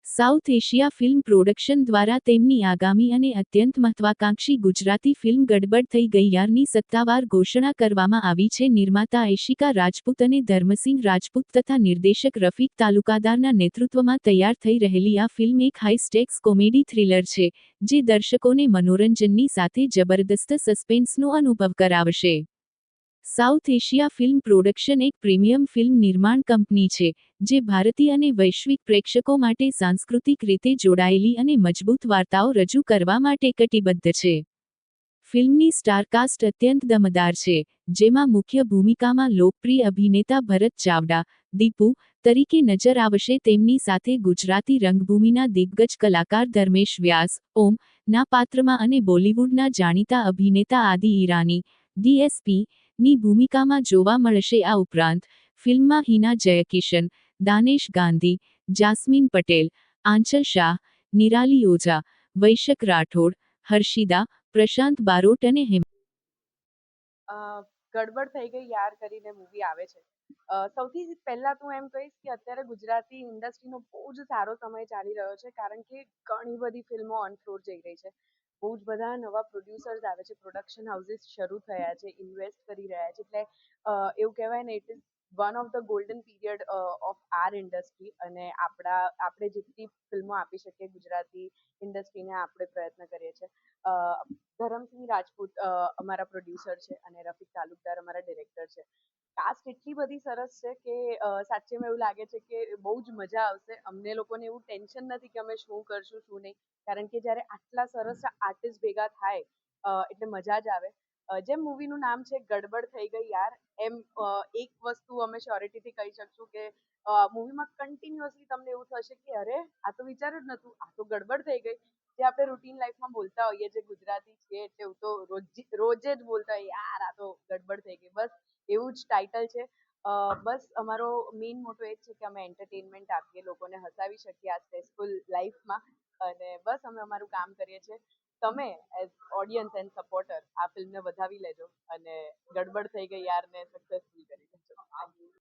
South Asia film production દ્વારા તેમની આગામી અને અત્યંત મહત્વાકાંક્ષી ગુજરાતી ફિલ્મ ગડબડ થઈ ગઈ યારની સત્તાવાર ઘોષણા કરવામાં આવી છે. નિર્માતા ઐશિકા રાજપૂત અને ધર્મસિંહ રાજપૂત તથા નિર્દેશક રફીક તાલુકાદારના નેતૃત્વમાં તૈયાર થઈ રહેલી આ ફિલ્મ એક હાઈ સ્ટેક્સ કોમેડી થ્રિલર છે, જે દર્શકોને મનોરંજનની સાથે જબરદસ્ત સસ્પેન્સનો અનુભવ કરાવશે. સાઉથ એશિયા ફિલ્મ પ્રોડક્શન એક પ્રીમિયમ ફિલ્મ નિર્માણ કંપની છે, જે ભારતીય અને વૈશ્વિક પ્રેક્ષકો માટે સાંસ્કૃતિક રીતે જોડાયેલી અને મજબૂત વાર્તાઓ રજૂ કરવા માટે કટિબદ્ધ છે. ફિલ્મની સ્ટારકાસ્ટ અત્યંત દમદાર છે, જેમાં મુખ્ય ભૂમિકામાં લોકપ્રિય અભિનેતા ભરત ચાવડા, દીપુ, તરીકે નજર આવશે. તેમની સાથે ગુજરાતી રંગભૂમિના દિગ્ગજ કલાકાર ધર્મેશ વ્યાસ, ઓમ, ના પાત્રમાં અને બોલિવૂડના જાણીતા અભિનેતા આદિ ઈરાની, ડીએસપી, ની ભૂમિકામાં જોવા મળશે. આ ઉપરાંત, ફિલ્મમાં હિના જયકિશન, દાનેશ ગાંધી, જાસ્મીન પટેલ, આંચલ શાહ, નિરાલી ઓઝા, વૈશક રાઠોડ, હર્ષિદા, પ્રશાંત બારોટ અને ગડબડ થઈ ગઈ યાર કરીને મૂવી આવે છે. સૌથી પહેલા તો એમ કહીશ કે અત્યારે ગુજરાતી ઇન્ડસ્ટ્રીનો બહુ જ સારો સમય ચાલી રહ્યો છે, કારણ કે ઘણી બધી ફિલ્મો ઓન ફ્લોર જઈ રહી છે. બહુ જ બધા નવા પ્રોડ્યુસર્સ આવે છે, પ્રોડક્શન હાઉસીસ શરૂ થયા છે, ઇન્વેસ્ટ કરી રહ્યા છે. એટલે એવું કહેવાય ને, it is one of the golden period of our industry. અને આપણે જેટલી ફિલ્મો આપી શકીએ ગુજરાતી ઇન્ડસ્ટ્રીને આપણે પ્રયત્ન કરીએ છીએ. ધરમસિંહ રાજપૂત અમારા પ્રોડ્યુસર છે અને રફીક તાલુકદાર અમારા ડિરેક્ટર છે. કાસ્ટ એટલી બધી સરસ છે કે સાચેમાં એવું લાગે છે કે બહુ જ મજા આવશે. અમને લોકોને એવું ટેન્શન નથી કે અમે શું કરશું શું નહીં, કારણ કે જ્યારે આટલા સરસ આર્ટિસ્ટ ભેગા થાય એટલે મજા જ આવે. જેમ મૂવીનું નામ છે ગડબડ થઈ ગઈ યાર, એમ એક વસ્તુ અમે શ્યોરિટીથી કહી શકશું કે મૂવીમાં કન્ટિન્યુઅસલી તમને એવું થશે કે અરે આ તો વિચાર્યું જ નહોતું, આ તો ગડબડ થઈ ગઈ. જે આપણે રૂટીન લાઈફમાં બોલતા હોઈએ, જે ગુજરાતી છીએ એટલે હું તો રોજે જ બોલતા હોઈએ યાર આ તો ગડબડ થઈ ગઈ, બસ એવું જ ટાઇટલ છે. બસ અમારો મેઇન મોટો એ જ છે કે અમે એન્ટરટેનમેન્ટ આપીએ, લોકોને હસાવી શકીએ આ સ્ટ્રેસફુલ લાઈફમાં, અને બસ અમે અમારું કામ કરીએ છીએ. તમે એઝ ઓડિયન્સ એન્ડ સપોર્ટર આ ફિલ્મને વધાવી લેજો અને ગડબડ થઈ ગઈ યારને સક્સેસ